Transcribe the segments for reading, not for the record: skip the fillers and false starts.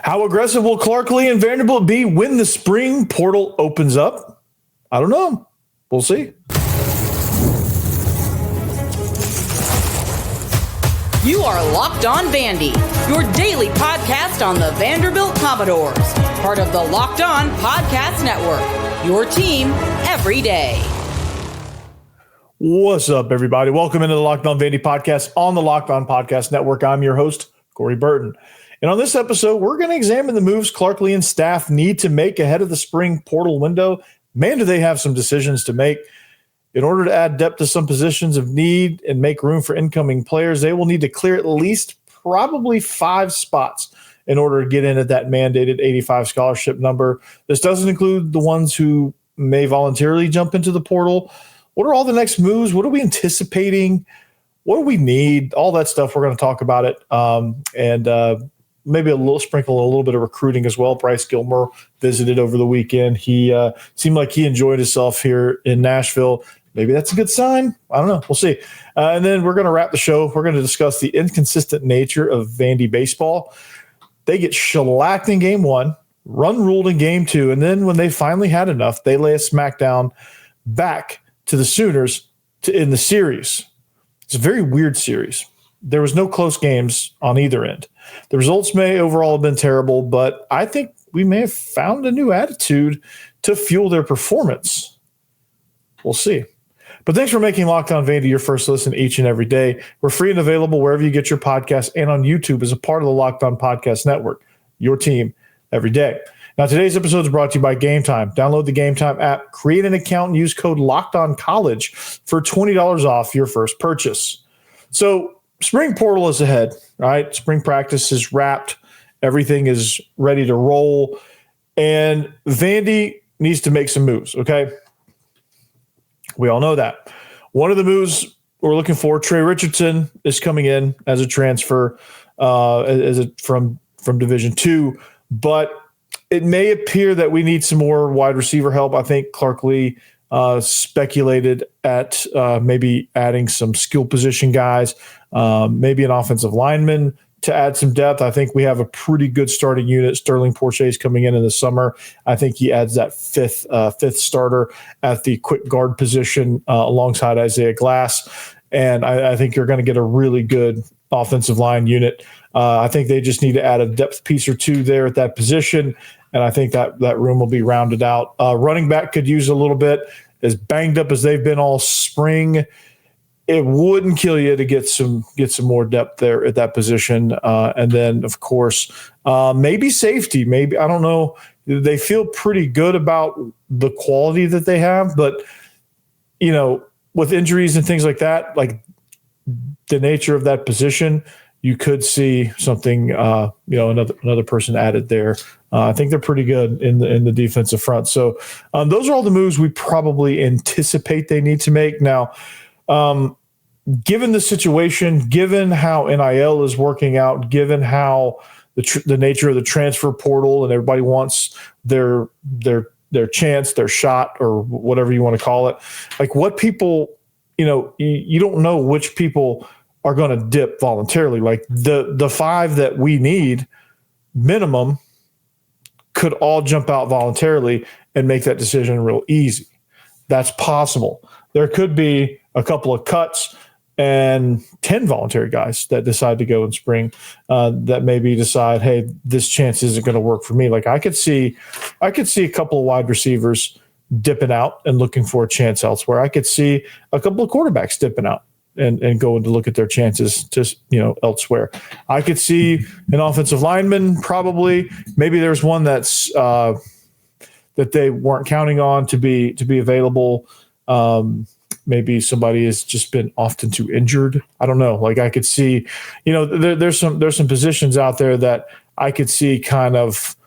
How aggressive will Clark Lee and Vanderbilt be when the spring portal opens up? I don't know. We'll see. You are Locked On Vandy, your daily podcast on the Vanderbilt Commodores, part of the Locked On Podcast Network, your team every day. What's up, everybody? Welcome into the Locked On Vandy podcast on the Locked On Podcast Network. I'm your host, Corey Burton. And on this episode, we're going to examine the moves Clark Lee and staff need to make ahead of the spring portal window. Man, do they have some decisions to make. In order to add depth to some positions of need and make room for incoming players, they will need to clear at least probably 5 spots in order to get in at that mandated 85 scholarship number. This doesn't include the ones who may voluntarily jump into the portal. What are all the next moves? What are we anticipating? What do we need? All that stuff, we're going to talk about it. And maybe a little bit of recruiting as well. Bryce Gilmore visited over the weekend. He seemed like he enjoyed himself here in Nashville. Maybe that's a good sign. I don't know. We'll see. And then we're going to wrap the show. We're going to discuss the inconsistent nature of Vandy baseball. They get shellacked in game 1, run ruled in game 2, and then when they finally had enough, they lay a smackdown back to the Sooners in the series. It's a very weird series. There was no close games on either end. The results may overall have been terrible, but I think we may have found a new attitude to fuel their performance. We'll see. But thanks for making Locked On Vandy your first listen each and every day. We're free and available wherever you get your podcasts and on YouTube as a part of the Locked On Podcast Network, your team every day. Now, today's episode is brought to you by Game Time. Download the Game Time app, create an account, and use code LOCKEDONCollege for $20 off your first purchase. So, spring portal is ahead, right? Spring practice is wrapped. Everything is ready to roll. And Vandy needs to make some moves, okay? We all know that. One of the moves we're looking for, Trey Richardson is coming in as a transfer from Division II, but it may appear that we need some more wide receiver help. I think Clark Lee speculated at maybe adding some skill position guys, maybe an offensive lineman to add some depth. I think we have a pretty good starting unit. Sterling Porche is coming in the summer. I think he adds that fifth starter at the quick guard position alongside Isaiah Glass. And I think you're going to get a really good offensive line unit. I think they just need to add a depth piece or two there at that position. And I think that room will be rounded out. Running back could use a little bit. As banged up as they've been all spring, it wouldn't kill you to get some more depth there at that position. And then, of course, maybe safety. Maybe, I don't know. They feel pretty good about the quality that they have. But, you know, with injuries and things like that, like the nature of that position, you could see something, another person added there. I think they're pretty good in the defensive front. So those are all the moves we probably anticipate they need to make. Now, given the situation, given how NIL is working out, given how the nature of the transfer portal and everybody wants their chance, their shot, or whatever you want to call it, like what people, you don't know which people are going to dip voluntarily. Like the 5 that we need minimum could all jump out voluntarily and make that decision real easy. That's possible. There could be a couple of cuts and 10 voluntary guys that decide to go in spring that maybe decide, hey, this chance isn't going to work for me. Like I could see a couple of wide receivers dipping out and looking for a chance elsewhere. I could see a couple of quarterbacks dipping out and going to look at their chances just, elsewhere. I could see an offensive lineman probably. Maybe there's one that's that they weren't counting on to be available. Maybe somebody has just been often too injured. I don't know. Like I could see, there's some positions out there that I could see kind of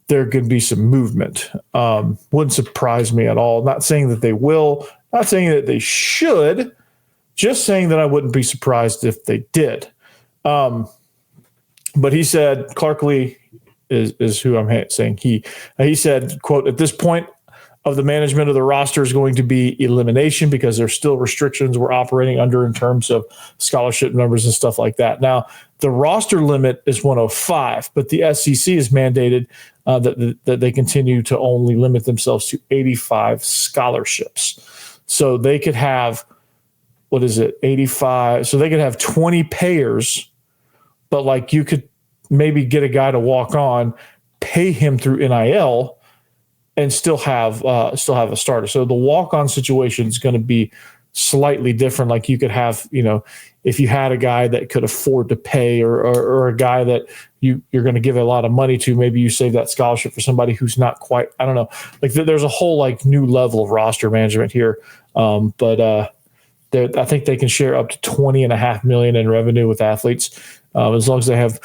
there could be some movement. Wouldn't surprise me at all. Not saying that they will, not saying that they should, just saying that I wouldn't be surprised if they did. But he said, Clark Lee is who I'm saying. He said, quote, "At this point, of the management of the roster is going to be elimination, because there's still restrictions we're operating under in terms of scholarship numbers and stuff like that. Now, the roster limit is 105, but the SEC has mandated that they continue to only limit themselves to 85 scholarships. So they could have, 85? So they could have 20 payers, but like you could maybe get a guy to walk on, pay him through NIL, and still have a starter. So the walk-on situation is going to be slightly different. Like you could have, if you had a guy that could afford to pay, or a guy that you're going to give a lot of money to, maybe you save that scholarship for somebody who's not quite, I don't know. Like there's a whole like new level of roster management here. But I think they can share up to $20.5 million in revenue with athletes, as long as they have.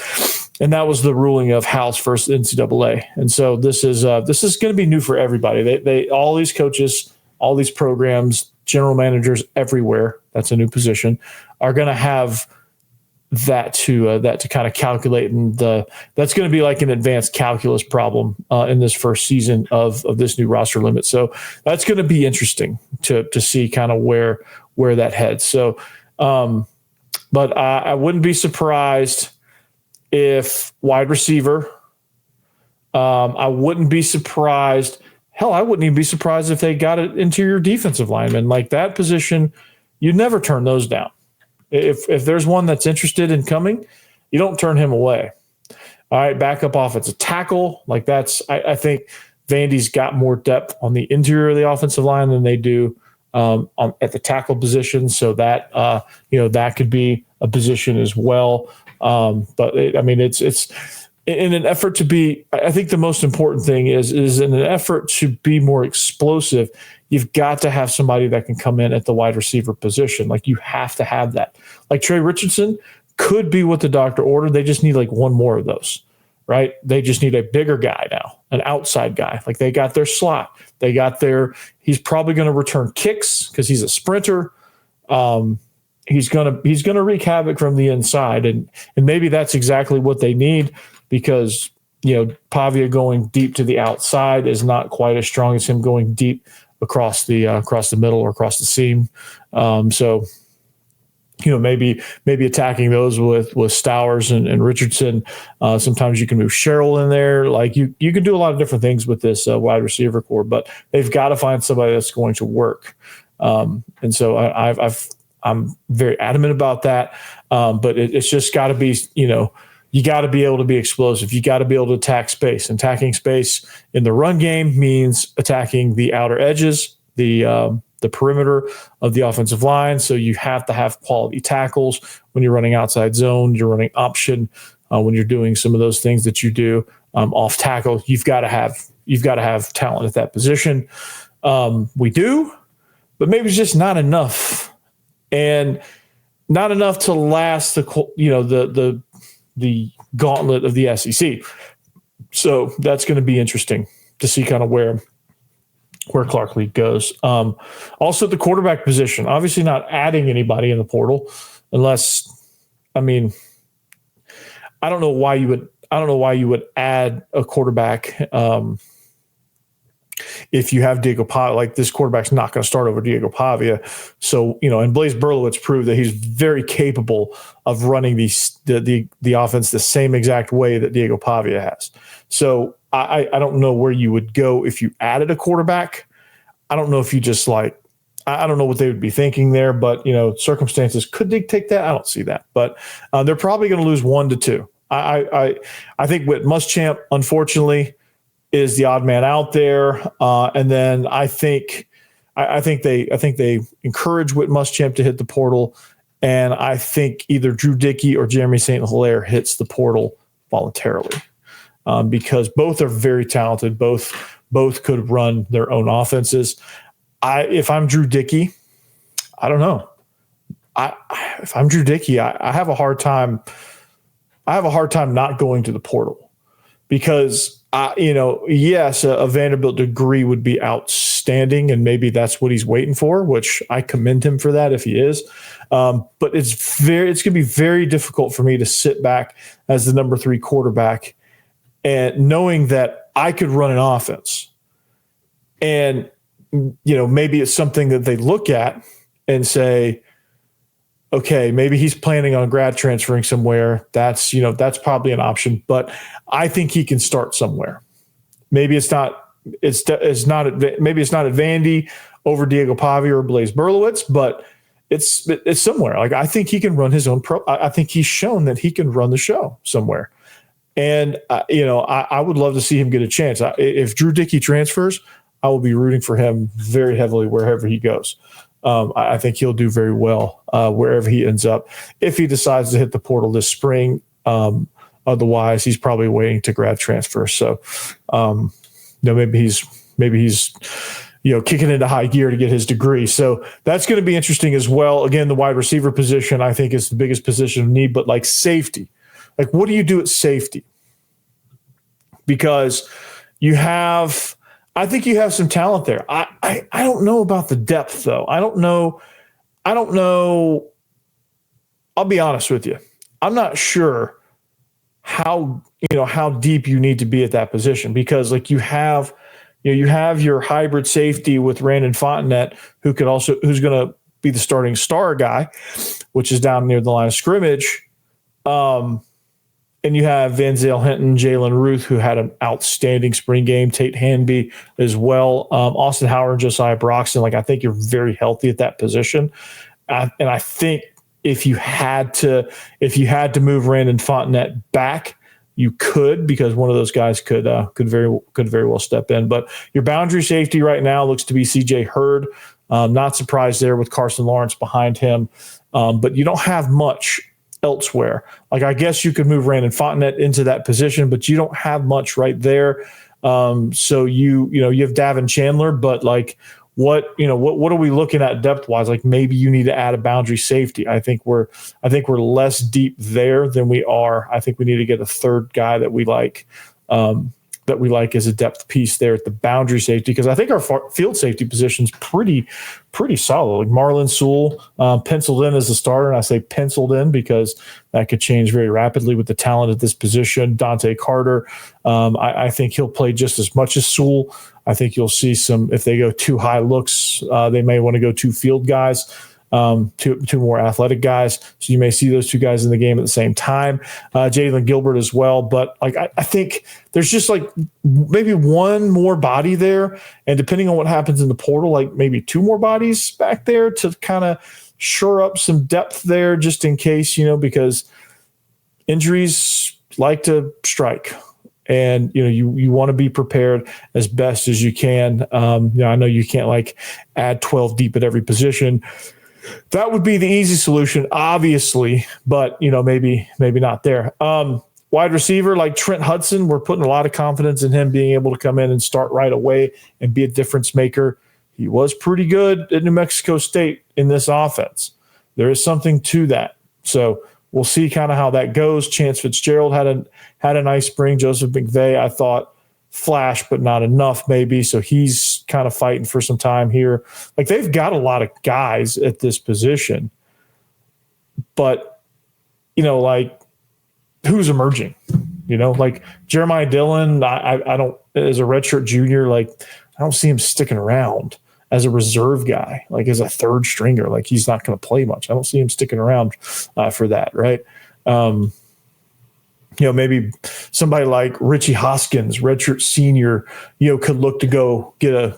And that was the ruling of House versus NCAA. And so this is going to be new for everybody. They all these coaches, all these programs, general managers everywhere, that's a new position, are going to have that to kind of calculate. And that's going to be like an advanced calculus problem in this first season of this new roster limit. So that's going to be interesting to see kind of where that heads. So, but I wouldn't be surprised if wide receiver, I wouldn't be surprised. Hell, I wouldn't even be surprised if they got an interior defensive lineman. Like that position, you never turn those down. If there's one that's interested in coming, you don't turn him away. All right, backup offensive tackle. Like I think Vandy's got more depth on the interior of the offensive line than they do at the tackle position. So that, that could be a position as well. But it's in an effort to be, I think the most important thing is in an effort to be more explosive, you've got to have somebody that can come in at the wide receiver position. Like you have to have that. Like Trey Richardson could be what the doctor ordered. They just need like one more of those, right? They just need a bigger guy now, an outside guy. Like they got their slot. He's probably going to return kicks because he's a sprinter. He's gonna wreak havoc from the inside, and maybe that's exactly what they need, because Pavia going deep to the outside is not quite as strong as him going deep across the middle or across the seam. So maybe attacking those with Stowers and Richardson. Sometimes you can move Sherrill in there. Like you can do a lot of different things with this wide receiver core, but they've got to find somebody that's going to work. And so I'm very adamant about that. But it's just got to be, you got to be able to be explosive. You got to be able to attack space. And attacking space in the run game means attacking the outer edges, the perimeter of the offensive line. So you have to have quality tackles when you're running outside zone, you're running option, when you're doing some of those things that you do off tackle. You've got to have talent at that position. We do, but maybe it's just not enough. And not enough to last the gauntlet of the SEC. So that's going to be interesting to see kind of where Clark Lee goes. Also, the quarterback position, obviously not adding anybody in the portal, unless, I don't know why you would add a quarterback. If you have Diego Pavia, like this quarterback's not going to start over Diego Pavia. So, and Blaise Berlowitz proved that he's very capable of running the offense the same exact way that Diego Pavia has. So I don't know where you would go if you added a quarterback. I don't know if you just I don't know what they would be thinking there, but circumstances could dictate that. I don't see that, but they're probably going to lose 1 to 2. I think Whit Muschamp, unfortunately, is the odd man out there, and then I think they encourage Whit Muschamp to hit the portal, and I think either Drew Dickey or Jeremy St. Hilaire hits the portal voluntarily, because both are very talented. Both could run their own offenses. If I'm Drew Dickey, I don't know. If I'm Drew Dickey, I have a hard time. I have a hard time not going to the portal, because yes, a Vanderbilt degree would be outstanding, and maybe that's what he's waiting for, which I commend him for that if he is. But it's going to be very difficult for me to sit back as the number 3 quarterback and knowing that I could run an offense, and maybe it's something that they look at and say, okay, maybe he's planning on grad transferring somewhere. That's probably an option, but I think he can start somewhere. Maybe it's not at Vandy over Diego Pavi or Blaise Berlowitz, but it's somewhere. Like, I think he can run his own I think he's shown that he can run the show somewhere. And, I would love to see him get a chance. If Drew Dickey transfers, I will be rooting for him very heavily wherever he goes. I think he'll do very well wherever he ends up. If he decides to hit the portal this spring, otherwise he's probably waiting to grad transfer. So, maybe he's kicking into high gear to get his degree. So that's going to be interesting as well. Again, the wide receiver position, I think, is the biggest position of need, but like safety, like what do you do at safety? Because I think you have some talent there. I don't know about the depth though. I don't know. I'll be honest with you. I'm not sure how deep you need to be at that position, because like you have your hybrid safety with Randon Fontenette, who's going to be the starting star guy, which is down near the line of scrimmage. And you have Van Zale Hinton, Jalen Ruth, who had an outstanding spring game, Tate Hanby as well. Austin Howard, Josiah Broxton. Like, I think you're very healthy at that position. And I think if you had to move Randon Fontenette back, you could, because one of those guys could very well step in. But your boundary safety right now looks to be CJ Hurd. Not surprised there with Carson Lawrence behind him. But you don't have much elsewhere. Like, I guess you could move Randon Fontenette into that position, but you don't have much right there. So you have Davin Chandler, but like what are we looking at depth wise? Like, maybe you need to add a boundary safety. I think we're less deep there than we are. I think we need to get a third guy that we like as a depth piece there at the boundary safety, because I think our field safety position's pretty solid. Like Marlon Sewell penciled in as a starter, and I say penciled in because that could change very rapidly with the talent at this position. Dante Carter, I think he'll play just as much as Sewell. I think you'll see some, if they go too high looks, they may want to go two field guys. Two more athletic guys. So you may see those two guys in the game at the same time. Jalen Gilbert as well. But like, I think there's just like maybe one more body there. And depending on what happens in the portal, like maybe two more bodies back there to kind of shore up some depth there, just in case, because injuries like to strike. And, you want to be prepared as best as you can. I know you can't like add 12 deep at every position. That would be the easy solution, obviously, but maybe not there. Wide receiver like Trent Hudson, we're putting a lot of confidence in him being able to come in and start right away and be a difference maker. He was pretty good at New Mexico State in this offense. There is something to that. So we'll see kind of how that goes. Chance Fitzgerald had a nice spring. Joseph McVay, I thought, flash, but not enough maybe. So he's kind of fighting for some time here. Like, they've got a lot of guys at this position, but like, who's emerging? Like Jeremiah Dillon, I don't, as a redshirt junior, like I don't see him sticking around as a reserve guy, like as a third stringer. Like, he's not going to play much. I don't see him sticking around for that. Right. Maybe somebody like Richie Hoskins, redshirt senior, could look to go get a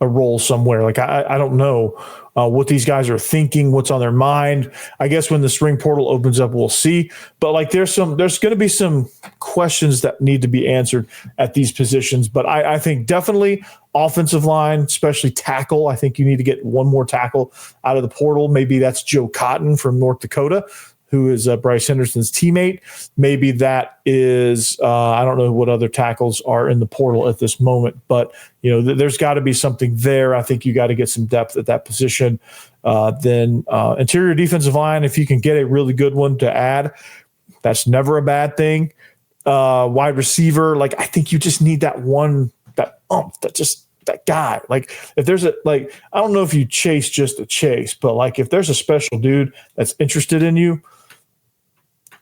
role somewhere. Like, I don't know what these guys are thinking, what's on their mind. I guess when the spring portal opens up, we'll see. But like, there's going to be some questions that need to be answered at these positions. But I think definitely offensive line, especially tackle. I think you need to get one more tackle out of the portal. Maybe that's Joe Cotton from North Dakota, who is Bryce Henderson's teammate. Maybe that is, I don't know what other tackles are in the portal at this moment, but there's got to be something there. I think you got to get some depth at that position. Then interior defensive line, if you can get a really good one to add, that's never a bad thing. Wide receiver, like, I think you just need that one, that guy. Like, if there's I don't know if you chase just a chase, but like, if there's a special dude that's interested in you,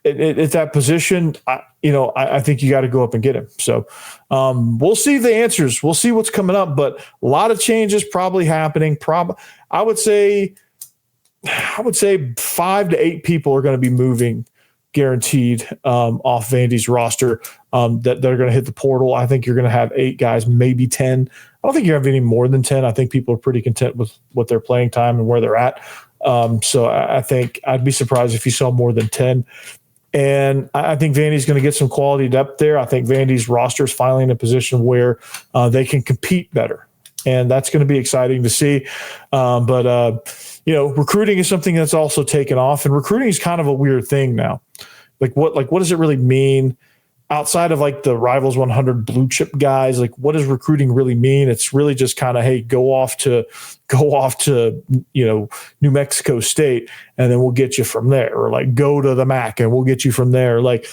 at that position, I think you got to go up and get him. So we'll see the answers. We'll see what's coming up, but a lot of changes probably happening. I would say 5 to 8 people are going to be moving guaranteed off Vandy's roster that are going to hit the portal. I think you're going to have 8 guys, maybe 10. I don't think you have any more than 10. I think people are pretty content with what their playing time and where they're at. So I think I'd be surprised if you saw more than 10. And I think Vandy's going to get some quality depth there. I think Vandy's roster is finally in a position where they can compete better. And that's going to be exciting to see. Recruiting is something that's also taken off. And recruiting is kind of a weird thing now. What does it really mean? Outside of like the Rivals 100 blue chip guys, like what does recruiting really mean? It's really just kind of, hey, go off to New Mexico State, and then we'll get you from there, or like go to the MAC and we'll get you from there. Like,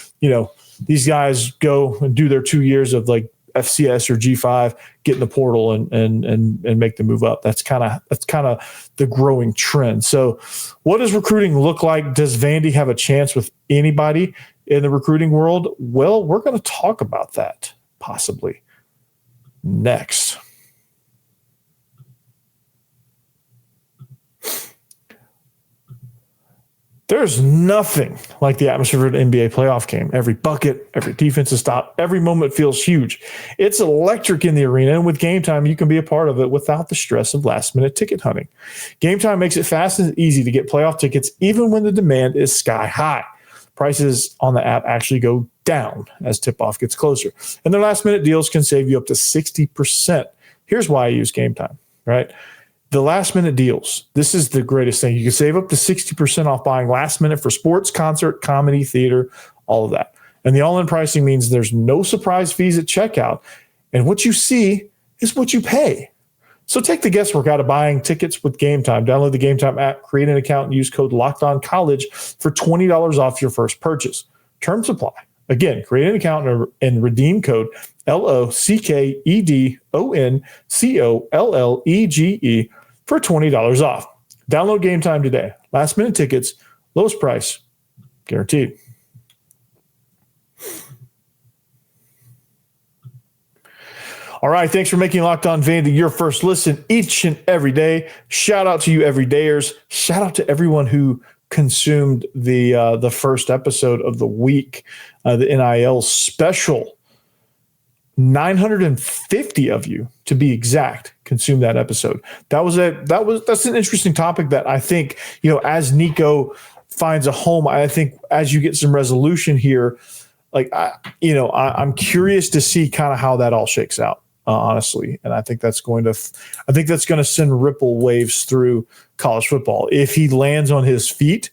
these guys go and do their 2 years of like FCS or G5, get in the portal and make the move up. That's kind of the growing trend. So what does recruiting look like? Does Vandy have a chance with anybody in the recruiting world? Well, we're going to talk about that possibly next. There's nothing like the atmosphere of an NBA playoff game. Every bucket, every defensive stop, every moment feels huge. It's electric in the arena, and with Game Time, you can be a part of it without the stress of last-minute ticket hunting. Game Time makes it fast and easy to get playoff tickets, even when the demand is sky high. Prices on the app actually go down as tip-off gets closer, and their last-minute deals can save you up to 60%. Here's why I use Game Time, right? The last-minute deals, this is the greatest thing. You can save up to 60% off buying last minute for sports, concert, comedy, theater, all of that. And the all-in pricing means there's no surprise fees at checkout, and what you see is what you pay. So take the guesswork out of buying tickets with Game Time. Download the Game Time app, create an account, and use code LOCKEDONCollege for $20 off your first purchase. Terms apply. Again, create an account and redeem code LOCKEDONCOLLEGE for $20 off. Download Game Time today. Last minute tickets, lowest price, guaranteed. All right, thanks for making Locked On Vandy your first listen each and every day. Shout out to you everydayers. Shout out to everyone who consumed the first episode of the week, the NIL special. 950 of you, to be exact, consumed that episode. That's an interesting topic that I think, as Nico finds a home, I think as you get some resolution here, I'm curious to see kind of how that all shakes out, honestly. And I think that's going to send ripple waves through college football. If he lands on his feet,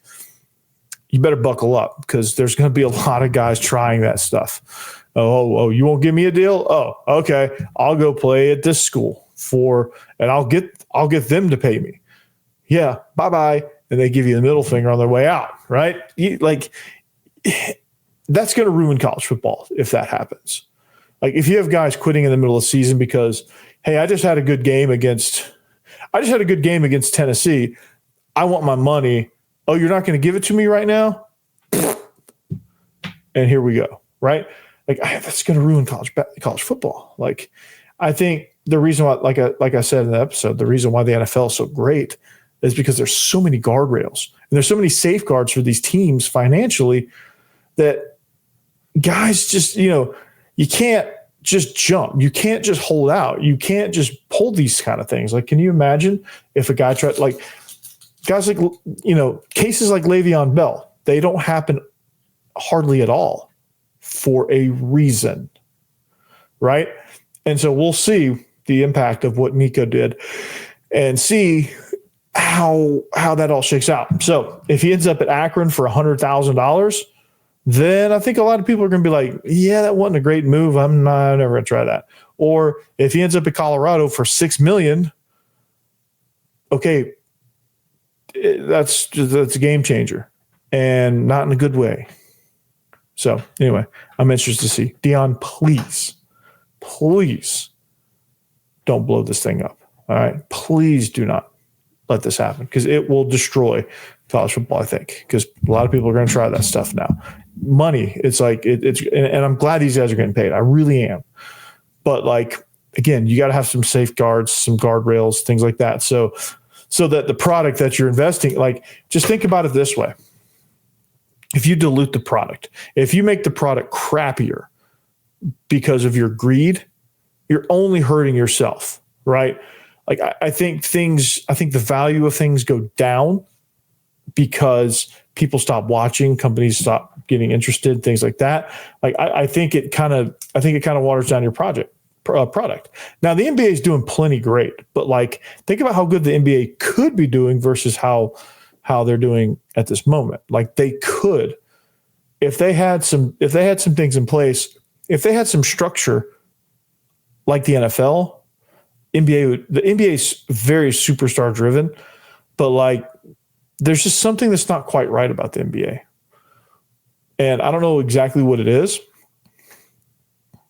you better buckle up, because there's going to be a lot of guys trying that stuff. Oh, you won't give me a deal? Oh, okay. I'll go play at this school and I'll get them to pay me. Yeah, bye-bye. And they give you the middle finger on their way out, right? That's going to ruin college football if that happens. Like, if you have guys quitting in the middle of the season because, hey, I just had a good game against Tennessee. I want my money. Oh, you're not going to give it to me right now? And here we go, right? That's going to ruin college football. I think the reason why, like I said in the episode, the reason why the NFL is so great is because there's so many guardrails and there's so many safeguards for these teams financially that guys just, you can't just jump. You can't just hold out. You can't just pull these kind of things. Can you imagine if a guy tried, guys cases like Le'Veon Bell, they don't happen hardly at all for a reason, right? And so we'll see the impact of what Nico did and see how that all shakes out. So if he ends up at Akron for $100,000, then I think a lot of people are going to be like, yeah, that wasn't a great move. I'm never going to try that. Or if he ends up at Colorado for $6 million, okay, that's a game changer, and not in a good way. So anyway, I'm interested to see. Dion, please don't blow this thing up. All right. Please do not let this happen, because it will destroy college football, I think, because a lot of people are going to try that stuff now. Money, it's like and I'm glad these guys are getting paid. I really am. But like, again, you got to have some safeguards, some guardrails, things like that. So that the product that you're investing, like, just think about it this way. If you dilute the product, if you make the product crappier because of your greed, you're only hurting yourself, right? Like, I think the value of things go down because people stop watching, companies stop getting interested, things like that. Like, I think it kind of waters down your product. Now, the NBA is doing plenty great, but like, think about how good the NBA could be doing versus how they're doing at this moment. Like, they could, if they had some things in place, if they had some structure like the NFL, the NBA is very superstar driven, but like, there's just something that's not quite right about the NBA. And I don't know exactly what it is,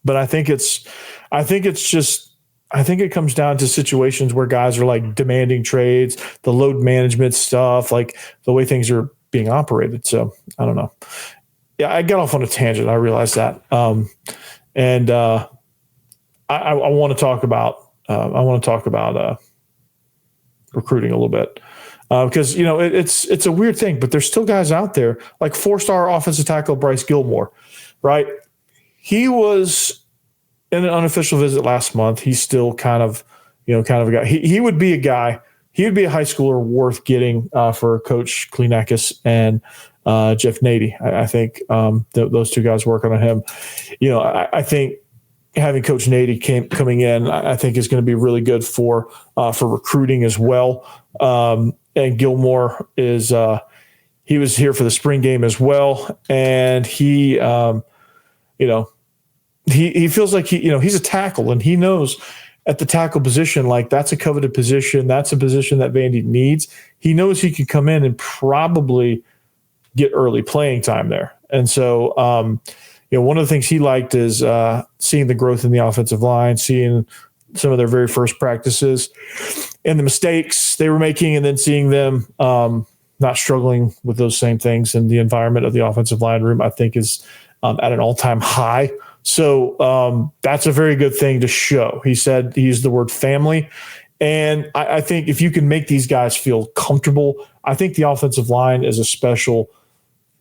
but I think it comes down to situations where guys are like demanding trades, the load management stuff, like the way things are being operated. So I don't know. Yeah, I got off on a tangent. I realized that. I want to talk about recruiting a little bit. Because, you know, it's a weird thing, but there's still guys out there like 4-star offensive tackle Bryce Gilmore, right? He was in an unofficial visit last month. He's still kind of a guy. He would be a guy. He would be a high schooler worth getting for Coach Kleenakis and Jeff Nady. I think those two guys working on him. You know, I think having Coach Nady coming in, I think is going to be really good for recruiting as well. And Gilmore is he was here for the spring game as well, and he feels like he's a tackle, and he knows at the tackle position, like, that's a coveted position, that's a position that Vandy needs. He knows he can come in and probably get early playing time there, and so one of the things he liked is seeing the growth in the offensive line, seeing some of their very first practices and the mistakes they were making, and then seeing them not struggling with those same things. And the environment of the offensive line room, I think, is at an all-time high. So that's a very good thing to show. He said, he used the word family. And I think if you can make these guys feel comfortable, I think the offensive line is a special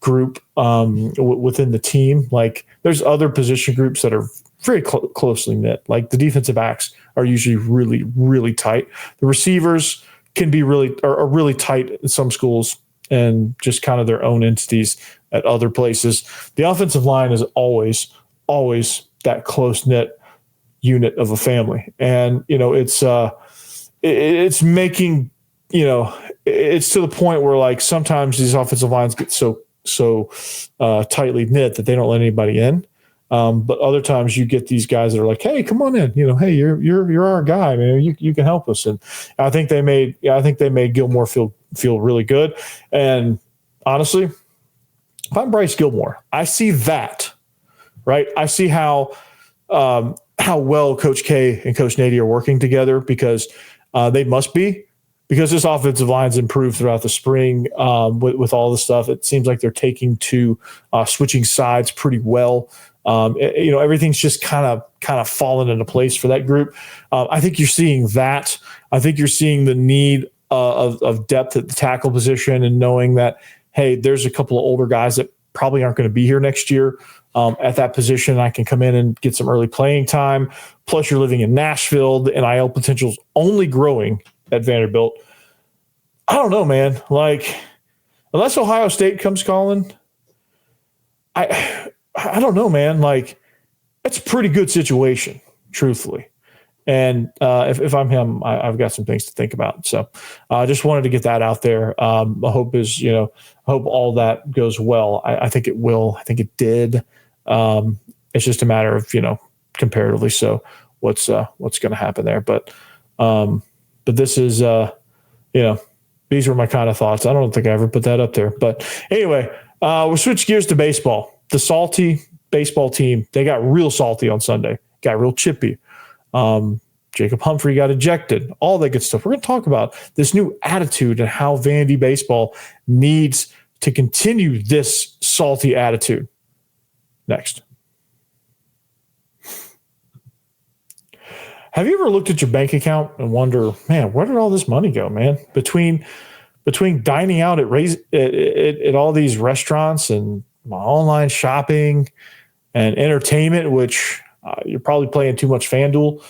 group within the team. Like, there's other position groups that are very closely knit. Like, the defensive backs are usually really, really tight. The receivers can be are really tight in some schools and just kind of their own entities at other places. The offensive line is always that close knit unit of a family. And, it's making, it's to the point where, like, sometimes these offensive lines get so tightly knit that they don't let anybody in. But other times you get these guys that are like, hey, come on in. Hey, you're our guy, man. You can help us. And I think they made Gilmore feel really good. And honestly, if I'm Bryce Gilmore, I see that, right? I see how well Coach K and Coach Nady are working together, because they must be. Because this offensive line's improved throughout the spring with all the stuff. It seems like they're taking to switching sides pretty well. Everything's just kind of fallen into place for that group. I think you're seeing that. I think you're seeing the need of depth at the tackle position, and knowing that, hey, there's a couple of older guys that probably aren't going to be here next year at that position. I can come in and get some early playing time. Plus, you're living in Nashville. The NIL potential is only growing at Vanderbilt. I don't know, man. Like, unless Ohio State comes calling, I don't know, man. Like, it's a pretty good situation, truthfully. And if I'm him, I've got some things to think about. So I just wanted to get that out there. The hope is, I hope all that goes well. I think it will. I think it did. It's just a matter of, comparatively, so what's going to happen there. But this is, these were my kind of thoughts. I don't think I ever put that up there. But anyway, we'll switch gears to baseball. The salty baseball team, they got real salty on Sunday, got real chippy. Jacob Humphrey got ejected, all that good stuff. We're going to talk about this new attitude and how Vandy baseball needs to continue this salty attitude. Next. Have you ever looked at your bank account and wonder, man, where did all this money go, man? Between dining out at all these restaurants and my online shopping and entertainment, which you're probably playing too much FanDuel.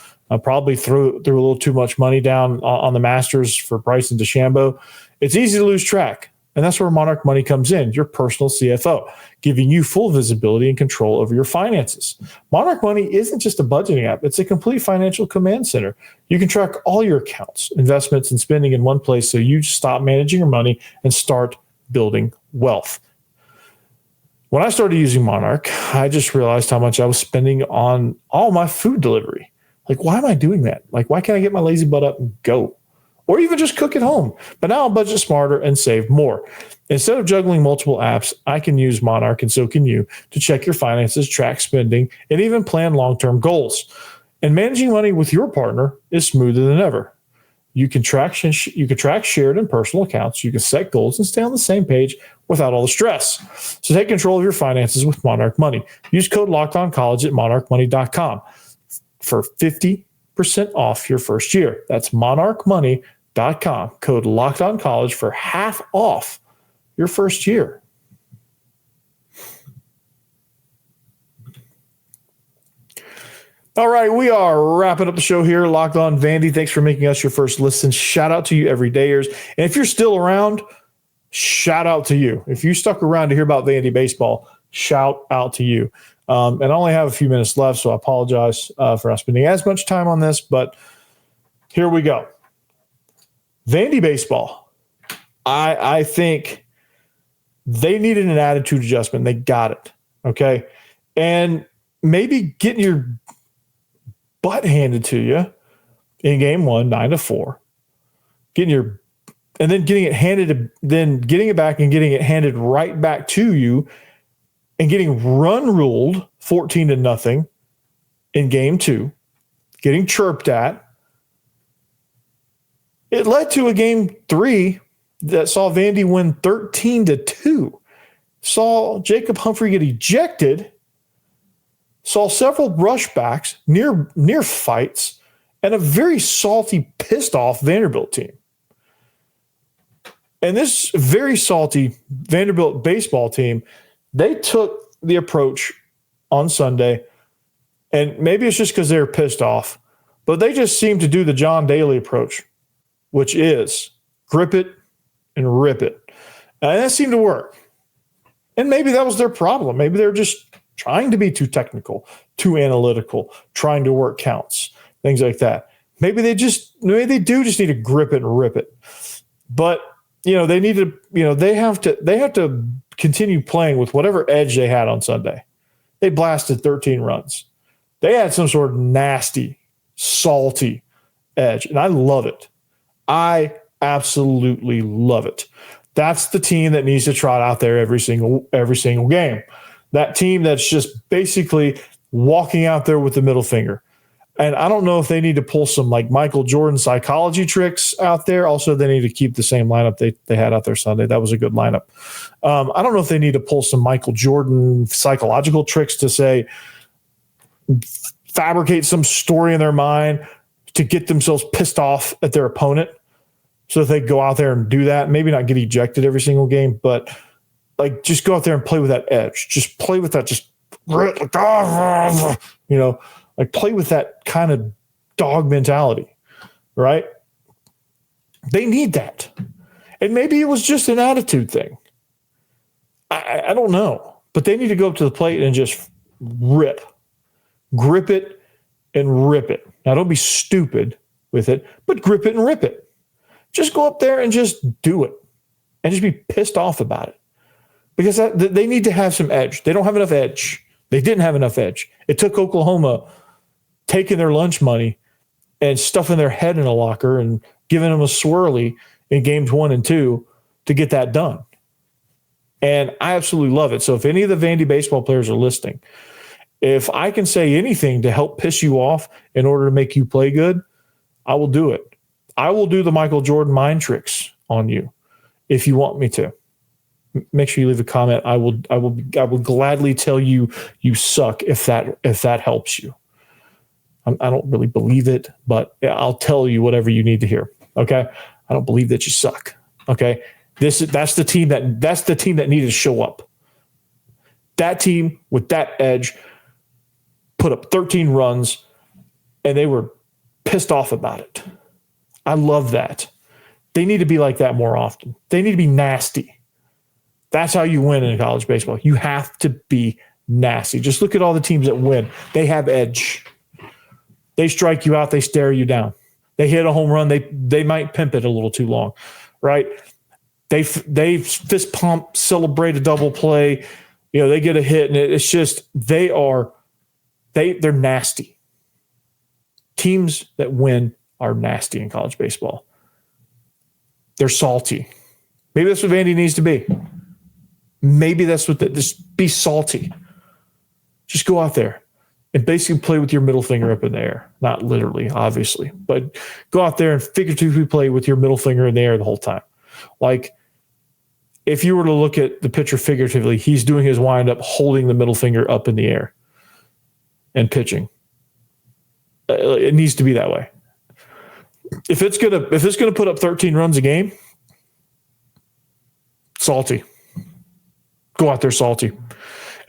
Probably threw a little too much money down on the Masters for Bryce and DeChambeau. It's easy to lose track. And that's where Monarch Money comes in, your personal CFO, giving you full visibility and control over your finances. Monarch Money isn't just a budgeting app. It's a complete financial command center. You can track all your accounts, investments, and spending in one place so you stop managing your money and start building wealth. When I started using Monarch, I just realized how much I was spending on all my food delivery. Like, why am I doing that? Like, why can't I get my lazy butt up and go? Or even just cook at home. But now I'll budget smarter and save more. Instead of juggling multiple apps, I can use Monarch, and so can you, to check your finances, track spending, and even plan long-term goals. And managing money with your partner is smoother than ever. You can track shared and personal accounts. You can set goals and stay on the same page without all the stress. So take control of your finances with Monarch Money. Use code LOCKEDONCollege at monarchmoney.com for 50% off your first year. That's monarchmoney.com. Code LOCKEDONCollege for half off your first year. All right, we are wrapping up the show here. Locked On Vandy. Thanks for making us your first listen. Shout out to you, everydayers. And if you're still around, shout out to you. If you stuck around to hear about Vandy baseball, shout out to you. And I only have a few minutes left, so I apologize for not spending as much time on this, but here we go. Vandy baseball, I think they needed an attitude adjustment. They got it, okay? And maybe getting your butt handed to you in game one, 9-4, getting it back and getting it handed right back to you, and getting run ruled 14-0 in game two, getting chirped at. It led to a game three that saw Vandy win 13-2, saw Jacob Humphrey get ejected, saw several rushbacks, near fights, and a very salty, pissed off Vanderbilt team. And this very salty Vanderbilt baseball team, they took the approach on Sunday, and maybe it's just because they were pissed off, but they just seemed to do the John Daly approach, which is grip it and rip it. And that seemed to work. And maybe that was their problem. Maybe they're just trying to be too technical, too analytical, trying to work counts, things like that. Maybe they do just need to grip it and rip it. But they need to, they have to continue playing with whatever edge they had on Sunday. They blasted 13 runs. They had some sort of nasty, salty edge, and I love it. I absolutely love it. That's the team that needs to trot out there every single game. That team that's just basically walking out there with the middle finger. And I don't know if they need to pull some like Michael Jordan psychology tricks out there. Also, they need to keep the same lineup they had out there Sunday. That was a good lineup. I don't know if they need to pull some Michael Jordan psychological tricks to say, fabricate some story in their mind to get themselves pissed off at their opponent so that they go out there and do that. Maybe not get ejected every single game, but like just go out there and play with that edge. Just play with that, like play with that kind of dog mentality, right? They need that. And maybe it was just an attitude thing. I don't know. But they need to go up to the plate and just grip it and rip it. Now, don't be stupid with it, but grip it and rip it. Just go up there and just do it and just be pissed off about it. Because they need to have some edge. They don't have enough edge. They didn't have enough edge. It took Oklahoma taking their lunch money and stuffing their head in a locker and giving them a swirly in games 1 and 2 to get that done. And I absolutely love it. So if any of the Vandy baseball players are listening, if I can say anything to help piss you off in order to make you play good, I will do it. I will do the Michael Jordan mind tricks on you if you want me to. Make sure you leave a comment. I will gladly tell you you suck if that helps you. I don't really believe it, but I'll tell you whatever you need to hear. Okay, I don't believe that you suck. Okay, that's the team that needed to show up. That team with that edge put up 13 runs, and they were pissed off about it. I love that. They need to be like that more often. They need to be nasty. That's how you win in college baseball. You have to be nasty. Just look at all the teams that win. They have edge. They strike you out. They stare you down. They hit a home run. They might pimp it a little too long, right? They fist pump, celebrate a double play. They get a hit, and it's just they're nasty. Teams that win are nasty in college baseball. They're salty. Maybe that's what Vandy needs to be. Maybe that's what just be salty. Just go out there and basically play with your middle finger up in the air. Not literally, obviously, but go out there and figuratively play with your middle finger in the air the whole time. Like, if you were to look at the pitcher figuratively, he's doing his windup, holding the middle finger up in the air and pitching. It needs to be that way. If it's gonna put up 13 runs a game, salty. Go out there salty.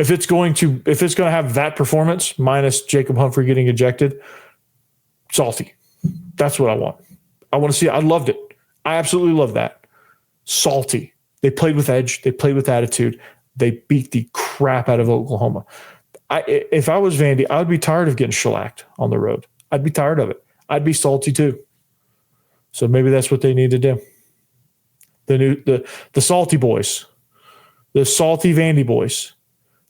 If it's going to have that performance minus Jacob Humphrey getting ejected, salty. That's what I want. I want to see it. I loved it. I absolutely love that. Salty. They played with edge. They played with attitude. They beat the crap out of Oklahoma. If I was Vandy, I would be tired of getting shellacked on the road. I'd be tired of it. I'd be salty too. So maybe that's what they need to do. The salty boys, the salty Vandy boys,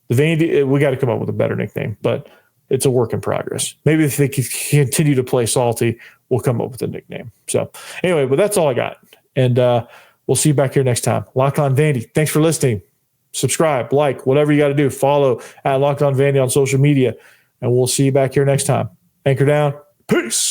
the Vandy. We got to come up with a better nickname, but it's a work in progress. Maybe if they continue to play salty, we'll come up with a nickname. So anyway, but that's all I got, and we'll see you back here next time. Locked On Vandy. Thanks for listening. Subscribe, like, whatever you got to do. Follow at Locked On Vandy on social media, and we'll see you back here next time. Anchor down. Peace.